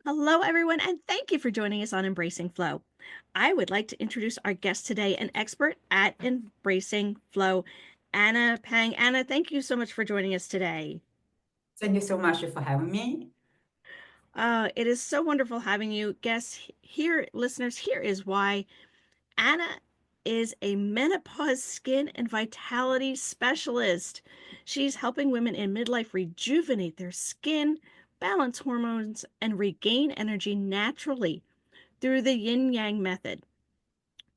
Hello, everyone, and thank you for joining us on Embracing Flow. I would like to introduce our guest today, an expert at Embracing Flow, Anna Pang. Anna, thank you so much for joining us today. Thank you so much for having me. It is so wonderful having you. Guests here, listeners, here is why Anna is a menopause skin and vitality specialist. She's helping women in midlife rejuvenate their skin, balance hormones, and regain energy naturally through the yin yang method.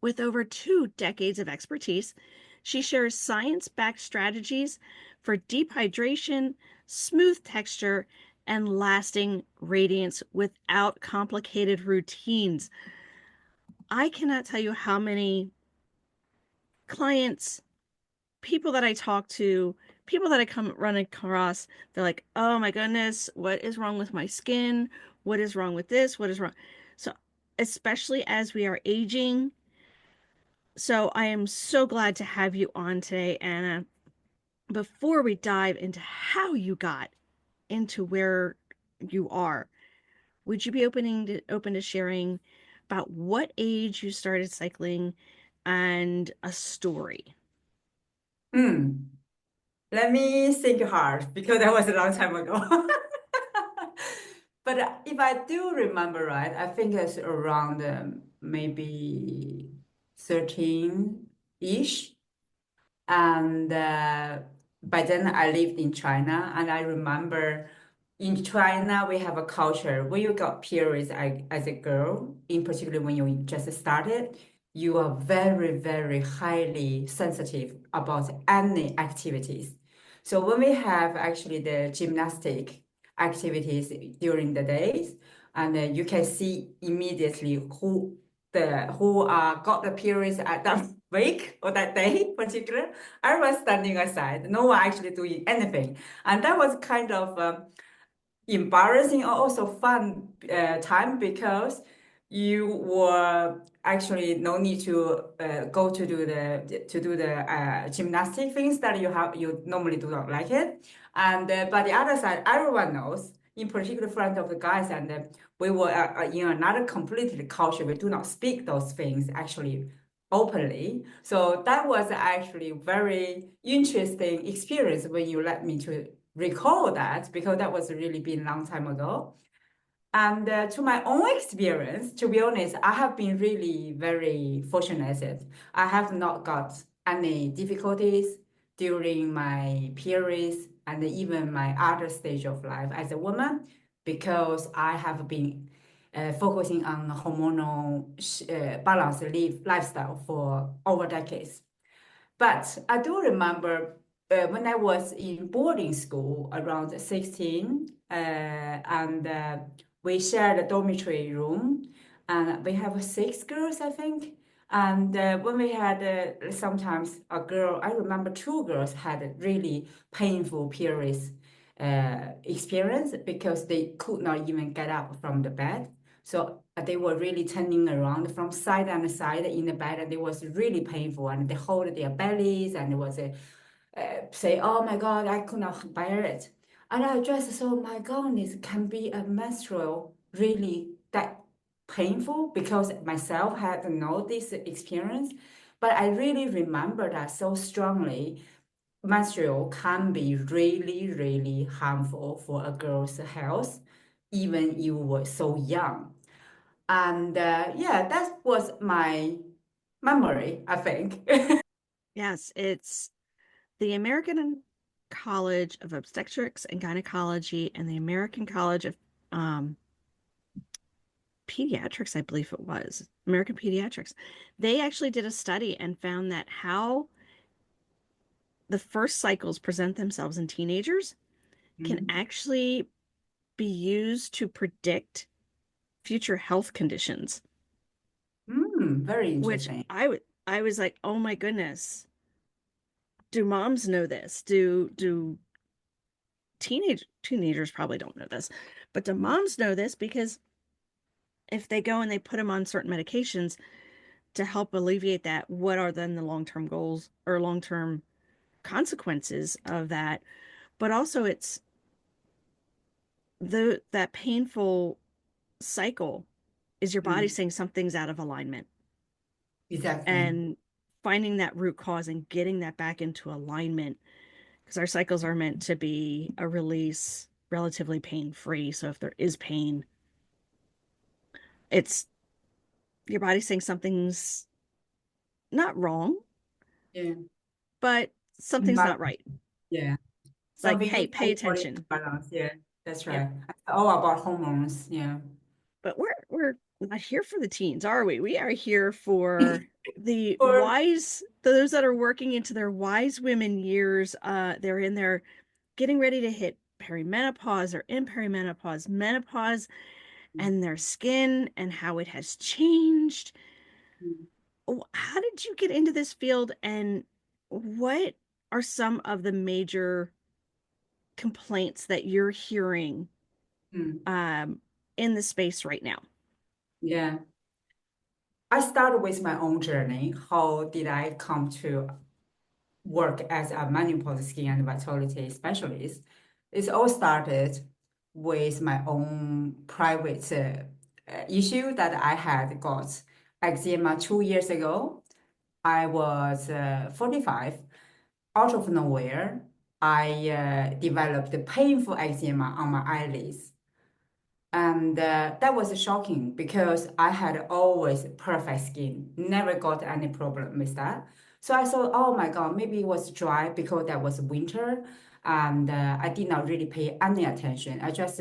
With over 2 decades of expertise, she shares science backed strategies for deep hydration, smooth texture, and lasting radiance without complicated routines. I cannot tell you how many clients, people that I talk to, people that I come run across, they're like, oh my goodness, what is wrong with my skin? What is wrong with this? What is wrong? So, especially as we are aging, so I am so glad to have you on today, Anna. Before we dive into how you got into where you are, would you be open to sharing about what age you started cycling and a story? Hmm. Let me think hard because that was a long time ago. But if I do remember right, I think it's around maybe 13-ish. And by then I lived in China, and I remember in China we have a culture when you got periods as a girl, in particular when you just started, you are very, very highly sensitive about any activities. So when we have actually the gymnastic activities during the days, and you can see immediately who got the periods at that week or that day particular. I was standing aside, no one actually doing anything. And that was kind of embarrassing or also fun time because you were actually no need to go to do the gymnastic things that you normally do not like it. And but the other side, everyone knows, in particular front of the guys, and we were in another completely culture. We do not speak those things actually openly. So that was actually very interesting experience when you let me to recall that because that was really been a long time ago. And to my own experience, to be honest, I have been really very fortunate. I have not got any difficulties during my periods and even my other stage of life as a woman because I have been focusing on hormonal balanced lifestyle for over decades. But I do remember when I was in boarding school around 16, and we shared a dormitory room, and we have six girls, I think. And when we had sometimes a girl, I remember two girls had a really painful periods experience because they could not even get up from the bed. So they were really turning around from side and side in the bed, and it was really painful. And they hold their bellies, and it was a say, "Oh my God, I could not bear it." And I just thought, "My goodness, can be a menstrual really that painful?" Because myself had no this experience, but I really remember that so strongly. Menstrual can be really, really harmful for a girl's health, even you were so young. And yeah, that was my memory, I think. Yes, it's the American College of Obstetrics and Gynecology and the American College of um, Pediatrics, I believe it was, American Pediatrics. They actually did a study and found that how the first cycles present themselves in teenagers can Mhm. actually be used to predict future health conditions, Very which interesting. I was like, "Oh my goodness. Do moms know this? Do teenagers probably don't know this, but do moms know this because if they go and they put them on certain medications to help alleviate that, what are then the long-term goals or long-term consequences of that? But also it's the that painful cycle is your body Mm, saying something's out of alignment, exactly. and finding that root cause and getting that back into alignment, because our cycles are meant to be a release relatively pain free. So if there is pain, it's your body saying something's not wrong, Yeah. but something's not Imbalance. right. Yeah. Like, Something hey, inside pay your body attention. balance. Yeah, that's Yep. right. It's all about hormones. Yeah. But we're not here for the teens, are we? We are here for the Or wise, those that are working into their wise women years. They're in their getting ready to hit perimenopause or in perimenopause, menopause, and their skin and how it has changed. How did you get into this field, and what are some of the major complaints that you're hearing mm, um, in the space right now? yeah. I started with my own journey. How did I come to work as a menopause skin and vitality specialist? It all started with my own private issue that I had got eczema 2 years ago. I was 45. Out of nowhere, I developed painful eczema on my eyelids. And that was shocking because I had always perfect skin, never got any problem with that. So I thought, oh my God, maybe it was dry because that was winter. And I did not really pay any attention. I just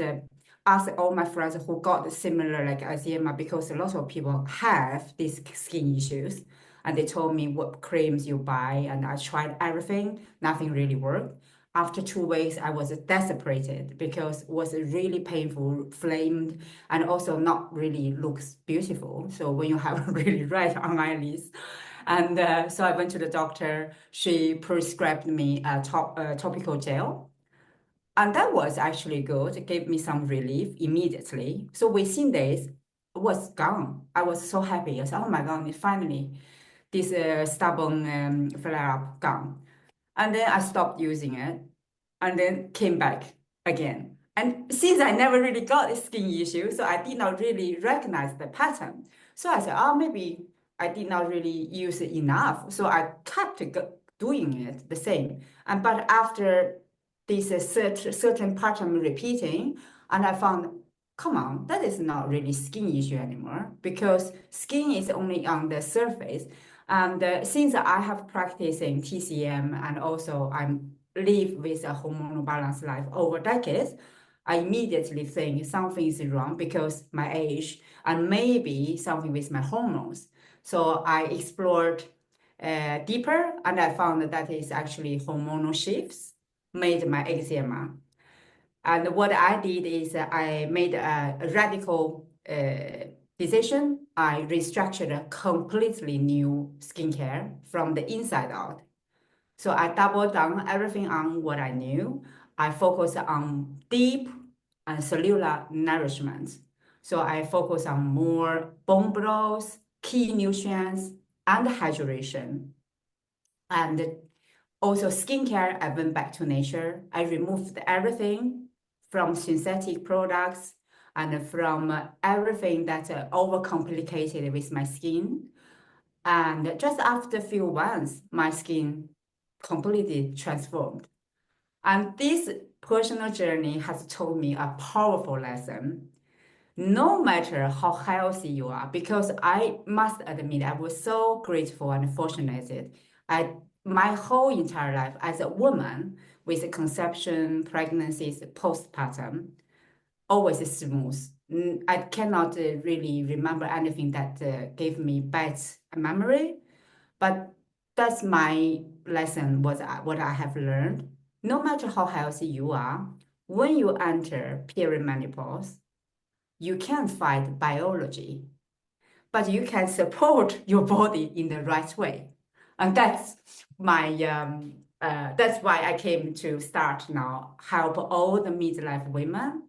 asked all my friends who got similar like eczema because a lot of people have these skin issues. And they told me what creams you buy. And I tried everything, nothing really worked. After 2 weeks, I was desperate because it was really painful, flamed, and also not really looks beautiful. So when you have really red on eyelids, and so I went to the doctor. She prescribed me a topical gel, and that was actually good. It gave me some relief immediately. So within days, it was gone. I was so happy. I said, "Oh my God, finally, this stubborn flare up gone." And then I stopped using it and then came back again. And since I never really got a skin issue, so I did not really recognize the pattern. So I said, oh, maybe I did not really use it enough. So I kept doing it the same. And but after this certain pattern repeating, and I found, come on, that is not really skin issue anymore because skin is only on the surface. And since I have practicing TCM and also I'm live with a hormonal balanced life over decades, I immediately think something is wrong because my age and maybe something with my hormones. So I explored deeper and I found that is actually hormonal shifts made my eczema. And what I did is I made a radical decision. I restructured a completely new skincare from the inside out. So I doubled down everything on what I knew. I focus on deep and cellular nourishment. So I focus on more bone broth, key nutrients, and hydration. And also skincare, I went back to nature. I removed everything from synthetic products and from everything that's overcomplicated with my skin. And just after a few months, my skin completely transformed. And this personal journey has taught me a powerful lesson. No matter how healthy you are, because I must admit, I was so grateful and fortunate. I my whole entire life as a woman with conception, pregnancies, postpartum, always smooth. I cannot really remember anything that gave me bad memory, but that's my lesson. What I have learned. No matter how healthy you are, when you enter perimenopause, you can't fight biology, but you can support your body in the right way. And that's why I came to start now, help all the midlife women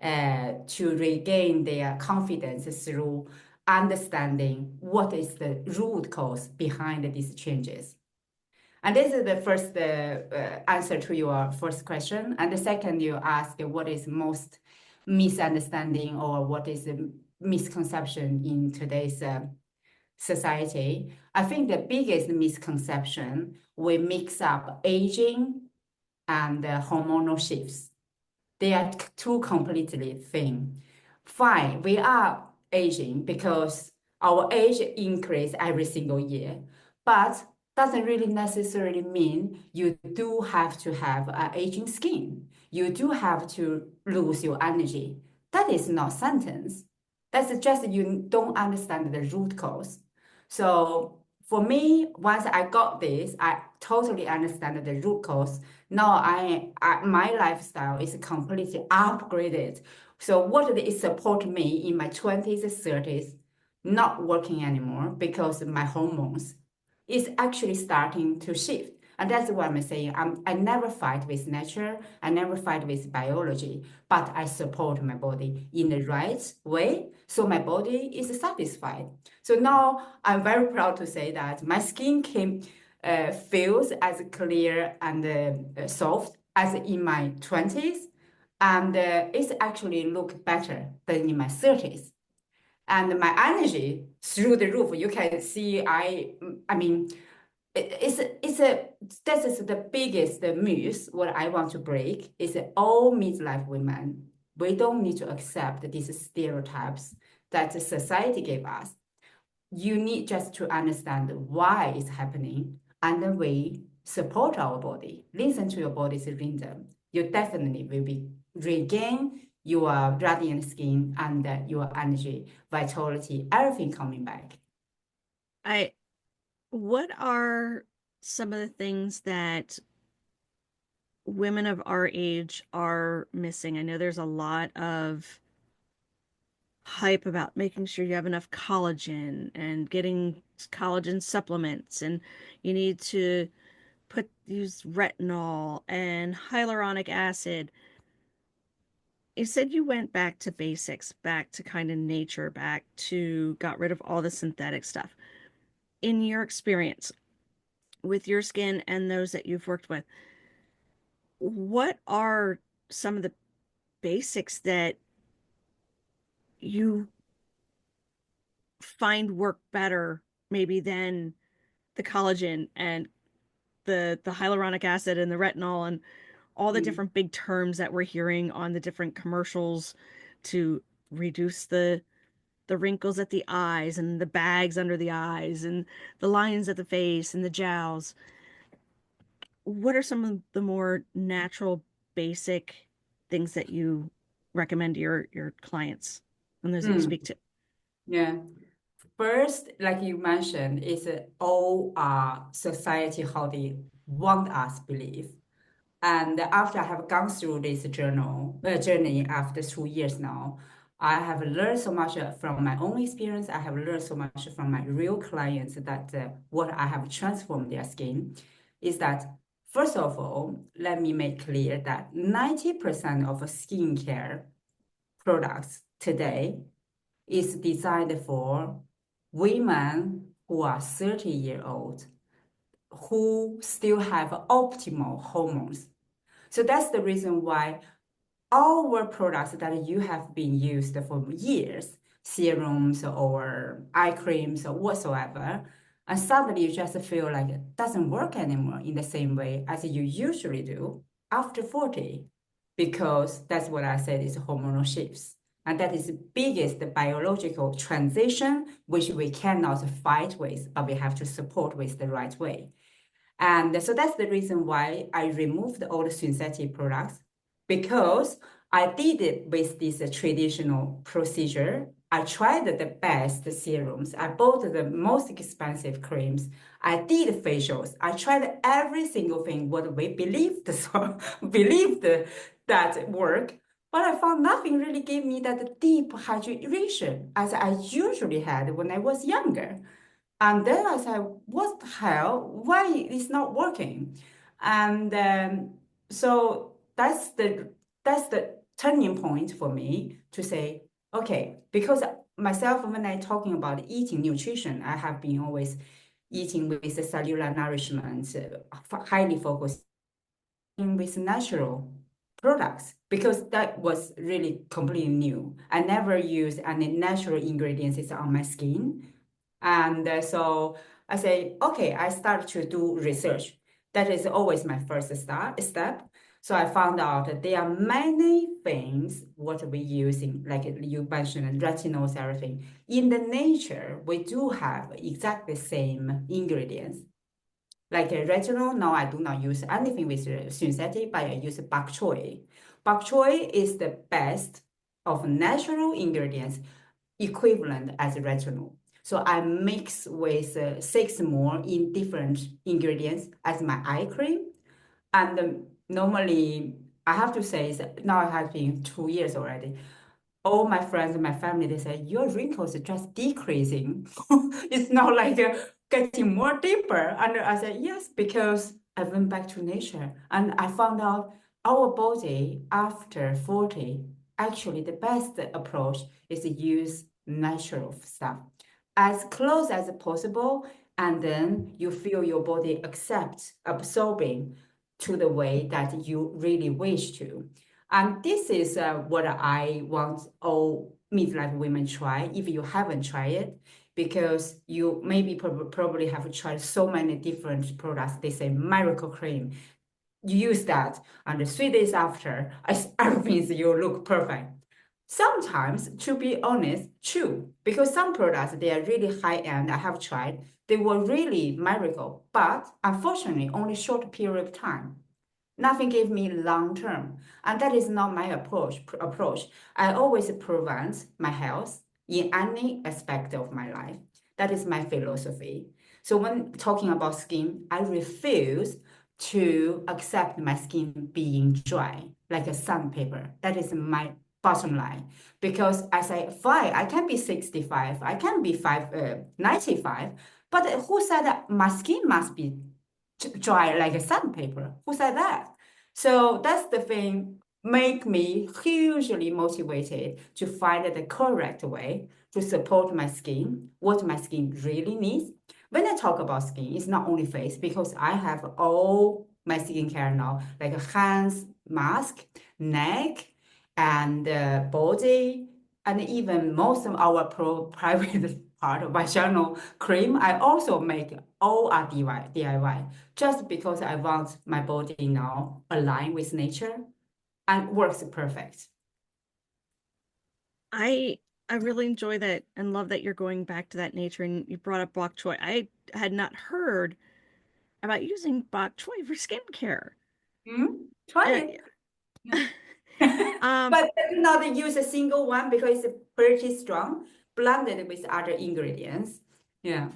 to regain their confidence through understanding what is the root cause behind these changes. And this is the first answer to your first question. And the second, you ask what is most misunderstanding or what is the misconception in today's society. I think the biggest misconception, we mix up aging and hormonal shifts. They are two completely thing. Fine, we are aging because our age increase every single year, but doesn't really necessarily mean you do have to have aging skin. You do have to lose your energy. That is not sentence. That's just you don't understand the root cause. So for me, once I got this, I totally understand the root cause. Now my lifestyle is completely upgraded. So what did it support me in my 20s, 30s, not working anymore because my hormones is actually starting to shift. And that's what I'm saying. I never fight with nature. I never fight with biology, but I support my body in the right way. So my body is satisfied. So now I'm very proud to say that my skin feels as clear and soft as in my 20s. And it's actually look better than in my 30s. And my energy through the roof. You can see I mean, it's a this is the biggest myth what I want to break is that all midlife women, we don't need to accept these stereotypes that the society gave us. You need just to understand why it's happening, and then we support our body. Listen to your body's rhythm. You definitely will be regain your radiant skin and your energy, vitality, everything coming back. I what are some of the things that women of our age are missing? I know there's a lot of hype about making sure you have enough collagen and getting collagen supplements, and you need to use retinol and hyaluronic acid. You said you went back to basics, back to kind of nature, back to got rid of all the synthetic stuff. In your experience with your skin and those that you've worked with, what are some of the basics that you find work better maybe than the collagen and the hyaluronic acid and the retinol and all the Mm. different big terms that we're hearing on the different commercials to reduce the wrinkles at the eyes and the bags under the eyes and the lines at the face and the jowls. What are some of the more natural, basic things that you recommend to your clients and those that you Mm. speak to? Yeah. First, like you mentioned, is all society how they want us believe. And after I have gone through this journey after 2 years now, I have learned so much from my own experience. I have learned so much from my real clients that what I have transformed their skin is that, first of all, let me make clear that 90% of skincare products today is designed for women who are 30-year old who still have optimal hormones. So that's the reason why our products that you have been used for years, serums or eye creams or whatsoever, and suddenly you just feel like it doesn't work anymore in the same way as you usually do after 40, because that's what I said is hormonal shifts. And that is the biggest biological transition, which we cannot fight with, but we have to support with the right way. And so that's the reason why I removed all the synthetic products, because I did it with this traditional procedure. I tried the best serums. I bought the most expensive creams. I did facials. I tried every single thing what we believed so believed that work. But I found nothing really gave me that deep hydration as I usually had when I was younger. And then I said, what the hell? Why it's not working? And so that's the turning point for me to say, okay, because myself, when I talking about eating nutrition, I have been always eating with the cellular nourishment, highly focused with natural products because that was really completely new. I never used any natural ingredients on my skin. And so I say, okay, I start to do research. That is always my first step. So I found out that there are many things what we using, like you mentioned, retinol therapy. In the nature, we do have exactly the same ingredients. Like retinol, now I do not use anything with synthetic, but I use bok choy. Bok choy is the best of natural ingredients equivalent as retinol. So I mix with six more in different ingredients as my eye cream. And normally, I have to say, now it has been 2 years already. All my friends and my family, they say, your wrinkles are just decreasing. It's not like getting more deeper. And I said, yes, because I went back to nature and I found out our body after 40, actually the best approach is to use natural stuff as close as possible. And then you feel your body accept absorbing to the way that you really wish to. And this is what I want all midlife women try if you haven't tried it, because you maybe probably have tried so many different products. They say miracle cream. You use that, and 3 days after, everything you look perfect. Sometimes, to be honest, true, because some products they are really high end. I have tried; they were really miracle, but unfortunately, only short period of time. Nothing gave me long term, and that is not my approach. I always prevent my health in any aspect of my life. That is my philosophy. So when talking about skin, I refuse to accept my skin being dry like a sandpaper. That is my bottom line. Because I say, fine, I can be 65, I can be 95, but who said that my skin must be dry like a sandpaper? Who said that? So that's the thing make me hugely motivated to find the correct way to support my skin, what my skin really needs. When I talk about skin, it's not only face because I have all my skincare now, like hands, mask, neck, and body, and even most of our private part of my channel cream. I also make all are DIY just because I want my body now align with nature and works perfect. I I really enjoy that and love that you're going back to that nature and you brought up bok choy. I had not heard about using bok choy for skincare. Mm, try Uh, it. um, But do not use a single one because it's pretty strong, blended with other ingredients. Yeah.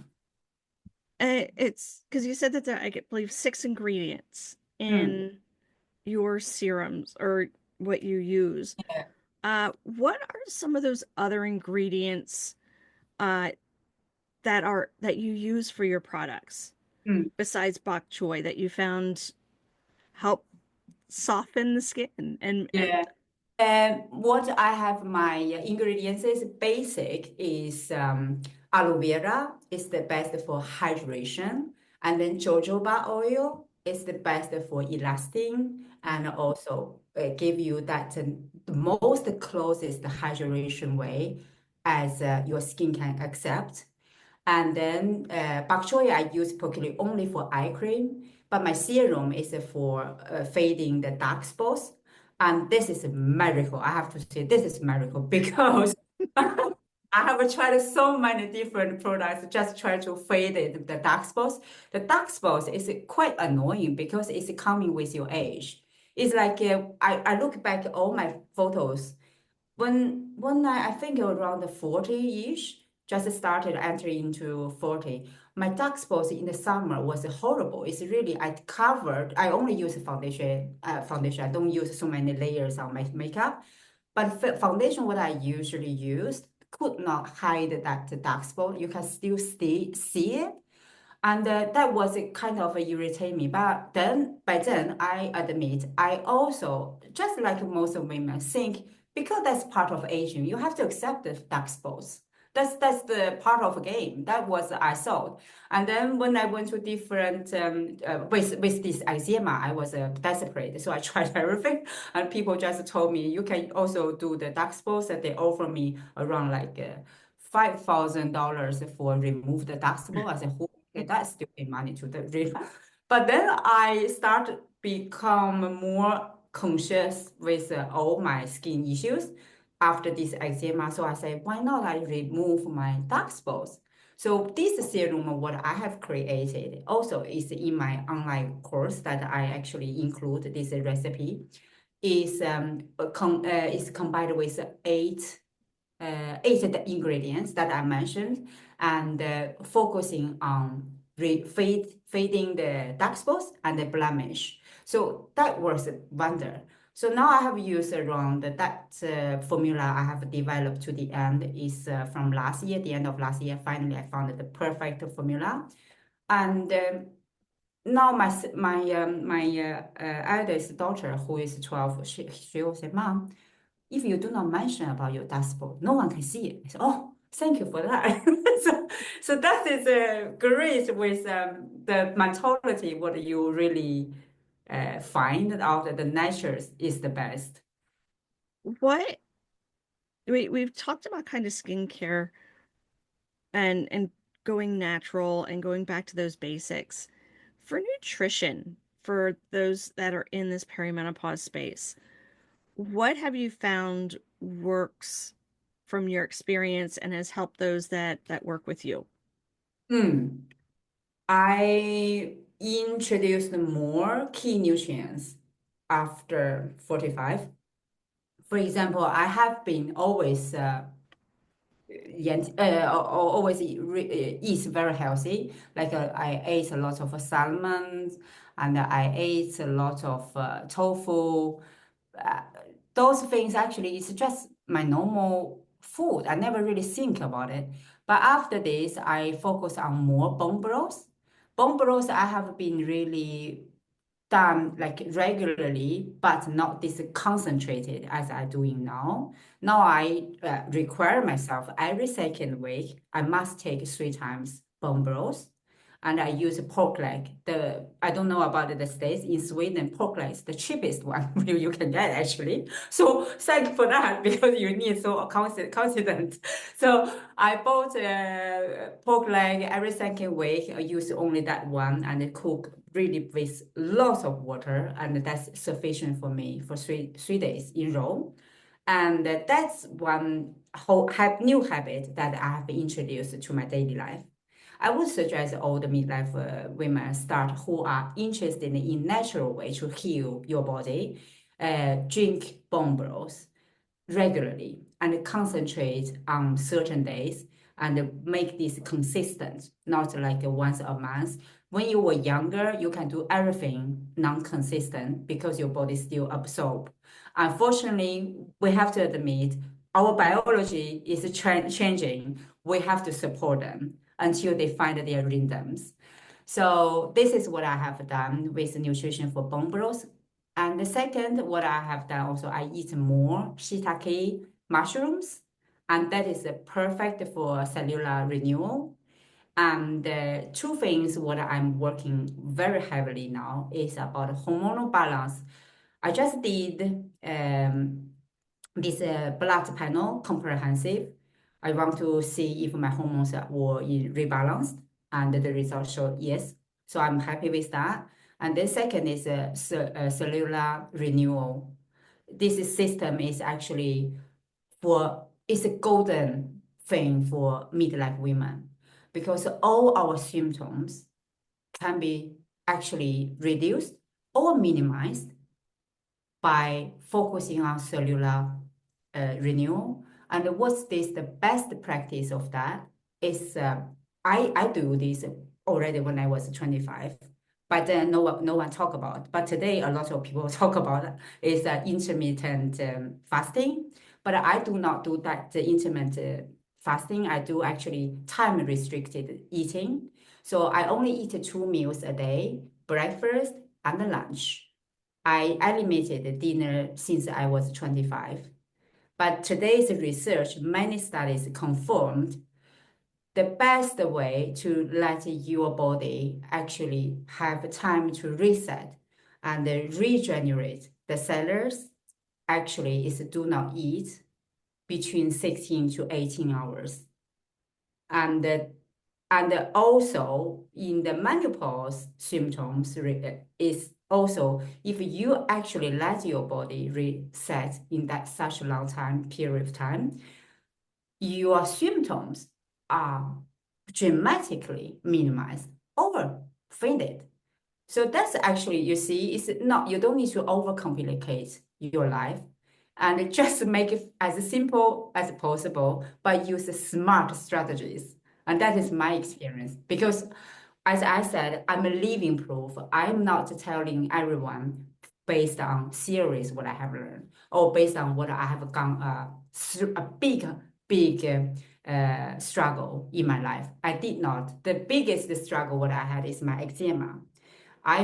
it's because you said that there, I believe, six ingredients Mm. in your serums or what you use. What are some of those other ingredients uh, that you use for your products Mm. besides bok choy that you found help soften the skin and Yeah. And what I have my ingredients is basic is aloe vera is the best for hydration, and then jojoba oil is the best for elasting, and also give you that the most closest hydration way as your skin can accept. And then bok choy I use particularly only for eye cream, but my serum is for fading the dark spots. And this is a miracle. I have to say this is a miracle because I have tried so many different products, just try to fade it, the dark spots. The dark spots is quite annoying because it's coming with your age. It's like I look back at all my photos when I think around the 40-ish, just started entering into 40, my dark spots in the summer was horrible. It's really, I only use foundation. I don't use so many layers on my makeup. But foundation, what I usually use, could not hide that dark spot. You can still see it. And that was kind of irritate me. But then, by then, I admit, I also, just like most of women, think because that's part of aging, you have to accept the dark spots. That's the part of the game. That was I thought. And then when I went to different with this eczema, I was desperate. So I tried everything, and people just told me you can also do the dark spots, and they offer me around like $5,000 for remove the dark spot. I said, "Oh, okay, that's still pay money to the real." But then I start become more conscious with all my skin issues after this eczema. So I say, why not I remove my dark spots? So this serum, what I have created, also is in my online course that I actually include this recipe, is combined with eight the ingredients that I mentioned, and focusing on fading the dark spots and the blemish. So that was a wonder. So now I have used around that formula I have developed to the end is from last year, the end of last year. Finally, I found the perfect formula, and now my eldest daughter, who is 12, she will say, "Mom, if you do not mention about your dashboard, no one can see it." I said, "Oh, thank you for that." So that is great with the mentality. What you really find out that the nature is the best. What we've talked about kind of skincare and going natural and going back to those basics. For nutrition, for those that are in this perimenopause space, what have you found works from your experience and has helped those that work with you? Hmm. I introduced more key nutrients after 45. For example, I have been always always eat very healthy. Like I ate a lot of salmon, and I ate a lot of tofu. Uh, those things actually is just my normal food. I never really think about it. But after this, I focus on more bone broth. Bone broth I have been really done like regularly, but not this concentrated as I doing now. Now I require myself every second week, I must take 3 times bone broth. And I use pork leg. I don't know about the states. In Sweden, pork leg is the cheapest one you can get actually. So thank you for that because you need so confident. So I bought pork leg every second week. I use only that one and cook really with lots of water, and that's sufficient for me for three days in a row. And that's one whole new habit that I have introduced to my daily life. I would suggest all the midlife women start who are interested in natural way to heal your body, drink bone broth regularly and concentrate on certain days and make this consistent, not like once a month. When you were younger, you can do everything non-consistent because your body still absorb. Unfortunately, we have to admit our biology is changing. We have to support them until they find their rhythms. So this is what I have done with nutrition for bone broth. And the second, what I have done also, I eat more shiitake mushrooms, and that is perfect for cellular renewal. And two things what I'm working very heavily now is about hormonal balance. I just did this blood panel comprehensive. I want to see if my hormones were in rebalanced, and the results show yes. So I'm happy with that. And the second is cellular renewal. This system is actually it's a golden thing for midlife women because all our symptoms can be actually reduced or minimized by focusing on cellular renewal. And what's this? The best practice of that is I do this already when I was 25, but then no one talk about. But today a lot of people talk about is intermittent fasting. But I do not do that intermittent fasting. I do actually time restricted eating. So I only eat 2 meals a day, breakfast and lunch. I eliminated dinner since I was 25. But today's research, many studies confirmed the best way to let your body actually have time to reset and regenerate the cells actually is do not eat between 16 to 18 hours. And also in the menopause symptoms is also if you actually let your body reset in that such a long time period of time, your symptoms are dramatically minimized or faded. So that's actually, you see, it's not, you don't need to overcomplicate your life and just make it as simple as possible, but use smart strategies. And that is my experience because as I said, I'm a living proof. I'm not telling everyone based on theories what I have learned or based on what I have gone through a big struggle in my life. I did not. The biggest struggle what I had is my eczema. I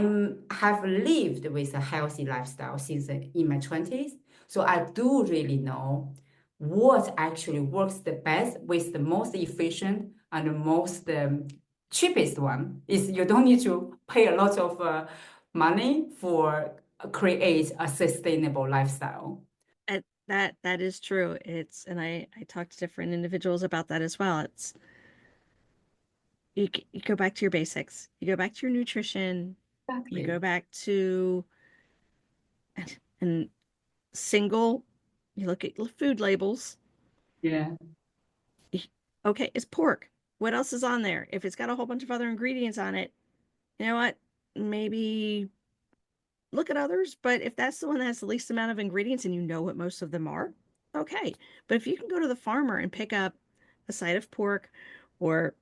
have lived with a healthy lifestyle since in my 20s. So I do really know what actually works the best with the most efficient and the most cheapest one is you don't need to pay a lot of money for create a sustainable lifestyle. That is true. And I talk to different individuals about that as well. You go back to your basics. You go back to your nutrition. You Exactly. go back to and single. You look at food labels. Yeah. Okay, it's pork. What else is on there? If it's got a whole bunch of other ingredients on it, you know what? Maybe look at others, but if that's the one that has the least amount of ingredients and you know what most of them are, okay. But if you can go to the farmer and pick up a side of pork or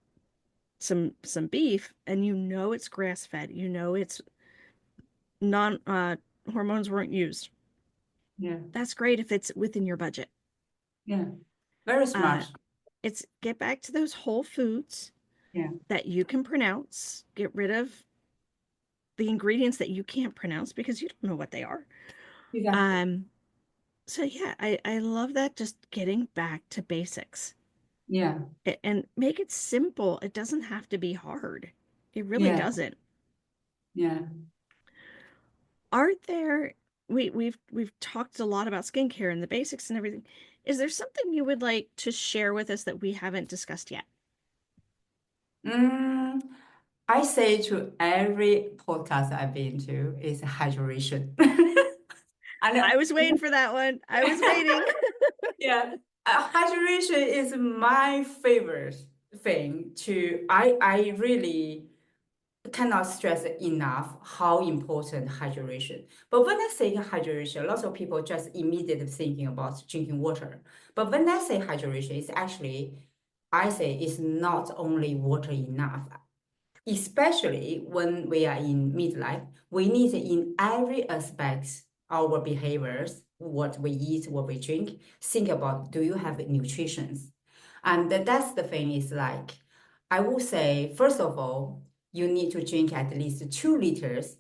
some beef and you know it's grass fed, you know it's non hormones weren't used. Yeah. That's great if it's within your budget. Yeah. Very Uh smart. it's get back to those whole foods Yeah. that you can pronounce. Get rid of the ingredients that you can't pronounce because you don't know what they are. Exactly. Um So yeah, I love that just getting back to basics Yeah. and make it simple. It doesn't have to be hard. It really Yeah. doesn't. Yeah. Are there we've talked a lot about skincare and the basics and everything. Is there something you would like to share with us that we haven't discussed yet? Mm, I say to every podcast I've been to is hydration. And I was waiting for that one. I was waiting. yeah, hydration is my favorite thing to I really cannot stress enough how important hydration. But when I say hydration, lots of people just immediately thinking about drinking water. But when I say hydration, it's actually I say it's not only water enough. Especially when we are in midlife, we need in every aspect our behaviors, what we eat, what we drink, think about do you have nutrition? And that's the thing is like, I will say, first of all, you need to drink at least 2 liters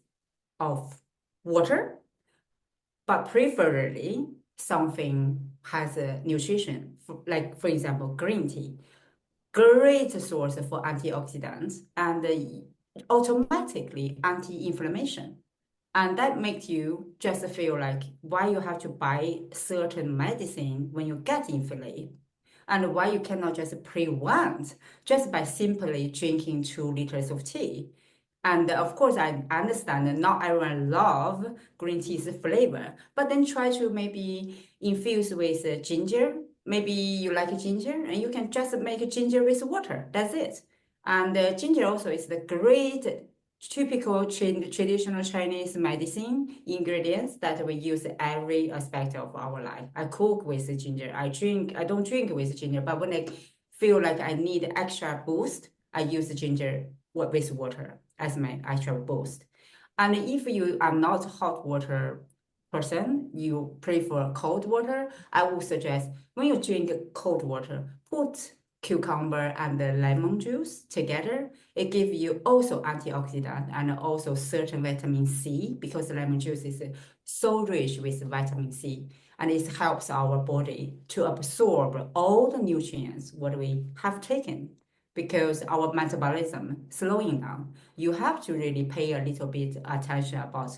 of water, but preferably something has a nutrition, like for example, green tea great source for antioxidants and automatically anti-inflammation. And that makes you just feel like why you have to buy certain medicine when you get inflamed and why you cannot just prevent just by simply drinking 2 liters of tea. And of course, I understand that not everyone love green tea's flavor, but then try to maybe infuse with ginger. Maybe you like ginger, and you can just make ginger with water. That's it. And ginger also is the great typical traditional Chinese medicine ingredients that we use every aspect of our life. I cook with ginger. I drink. I don't drink with ginger, but when I feel like I need extra boost, I use ginger with water as my extra boost. And if you are not hot water person, you prefer cold water, I would suggest when you drink cold water, put cucumber and the lemon juice together. It gives you also antioxidant and also certain vitamin C because lemon juice is so rich with vitamin C. and it helps our body to absorb all the nutrients what we have taken because our metabolism slowing down. You have to really pay a little bit attention about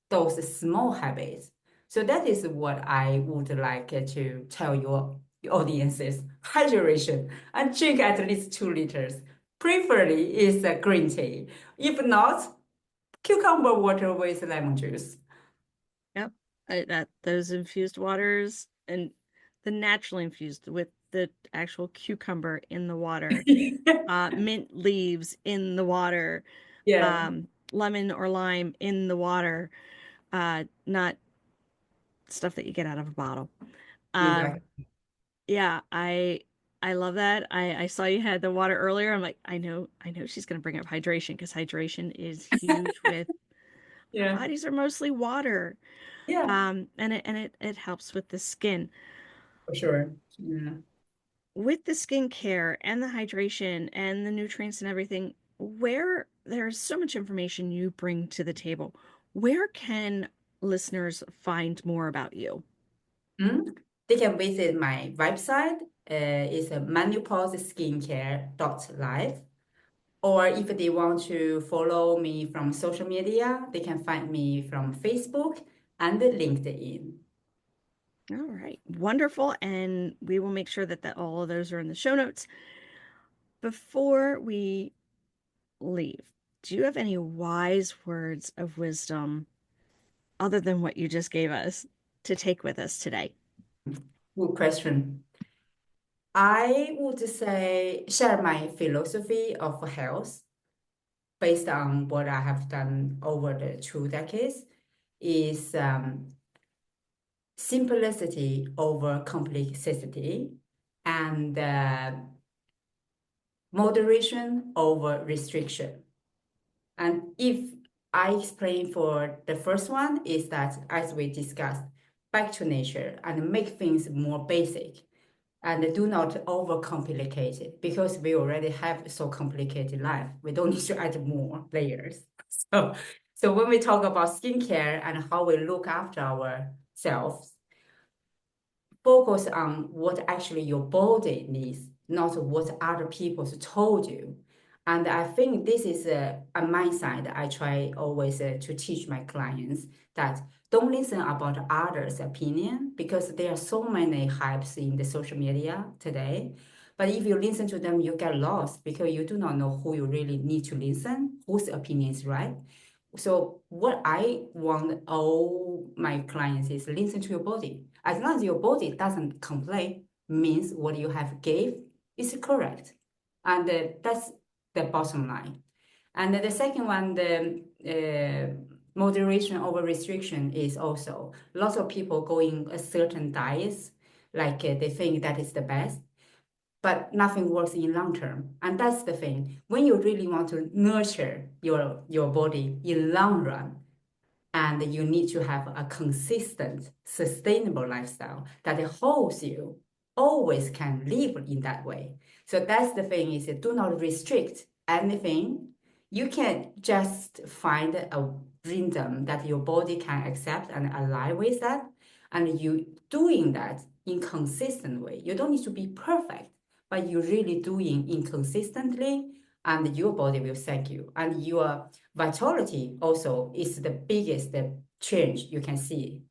those small habits. So that is what I would like to tell your audiences. Hydration and drink at least 2 liters. Preferably is a green tea. If not, cucumber water with lemon juice. Yep. That those infused waters and the naturally infused with the actual cucumber in the water, mint leaves in the water, Yeah, lemon or lime in the water, not stuff that you get out of a bottle. Um, exactly. yeah, I love that. I saw you had the water earlier. I'm like, I know she's gonna bring up hydration because hydration is huge with our Yeah, bodies are mostly water. yeah, And it helps with the skin. for sure. Yeah. With the skincare and the hydration and the nutrients and everything, where there's so much information you bring to the table, where can listeners find more about you? Mm. They can visit my website. It's a menopauseskincare.live. Or if they want to follow me from social media, they can find me from Facebook and LinkedIn. All right, wonderful. And we will make sure that all of those are in the show notes. Before we leave, do you have any wise words of wisdom other than what you just gave us to take with us today? Good question. I would say share my philosophy of health based on what I have done over the 2 decades is simplicity over complexity and moderation over restriction. And if I explain for the first one is that as we discussed, back to nature and make things more basic and do not overcomplicate it because we already have so complicated life. We don't need to add more layers. So, so when we talk about skincare and how we look after ourselves, focus on what actually your body needs, not what other people told you. And I think this is a mindset I try always to teach my clients that don't listen about others' opinion because there are so many hypes in the social media today. But if you listen to them, you get lost because you do not know who you really need to listen, whose opinion is right. So what I want all my clients is listen to your body. As long as your body doesn't complain, means what you have gave is correct, and that's the bottom line. And the second one, the moderation over restriction is also lots of people going a certain diets, like they think that is the best but nothing works in long term. And that's the thing. When you really want to nurture your body in long run, and you need to have a consistent, sustainable lifestyle that holds you, always can live in that way. So that's the thing is do not restrict anything. You can just find a rhythm that your body can accept and align with that. And you doing that in consistent way. You don't need to be perfect, but you're really doing inconsistently and your body will thank you. And your vitality also is the biggest change you can see.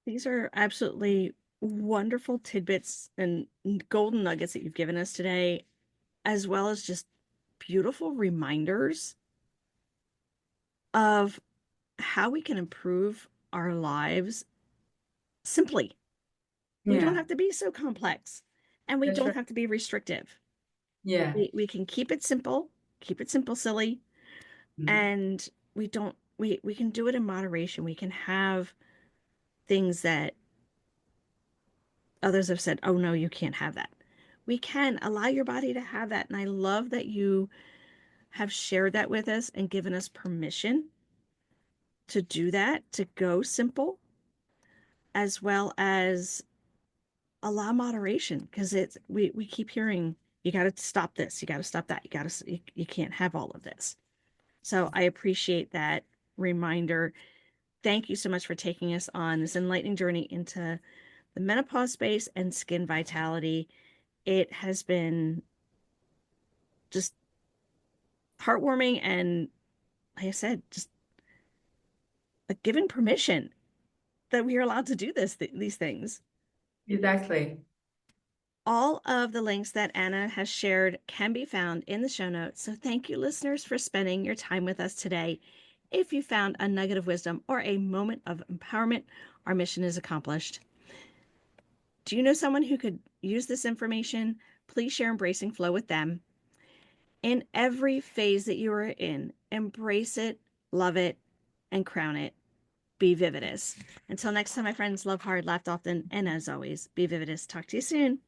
These are absolutely wonderful tidbits and golden nuggets that you've given us today, as well as just beautiful reminders of how we can improve our lives simply. We don't Yeah, have to be so complex and we that's don't right. have to be restrictive. Yeah. We can keep it simple, silly, Mhm. and we can do it in moderation. We can have things that others have said, oh no, you can't have that. We can allow your body to have that. And I love that you have shared that with us and given us permission to do that, to go simple, as well as allow moderation. Because we keep hearing, you got to stop this, you got to stop that, you can't have all of this. So I appreciate that reminder. thank you so much for taking us on this enlightening journey into the menopause space and skin vitality. It has been just heartwarming and, like I said, just like giving permission that we are allowed to do these things. Exactly. All of the links that Anna has shared can be found in the show notes. So thank you, listeners, for spending your time with us today. If you found a nugget of wisdom or a moment of empowerment, our mission is accomplished. Do you know someone who could use this information? Please share Embracing Flow with them. In every phase that you are in, embrace it, love it, and crown it. Be vividous. Until next time, my friends, love hard, laugh often, and as always, be vividous. Talk to you soon.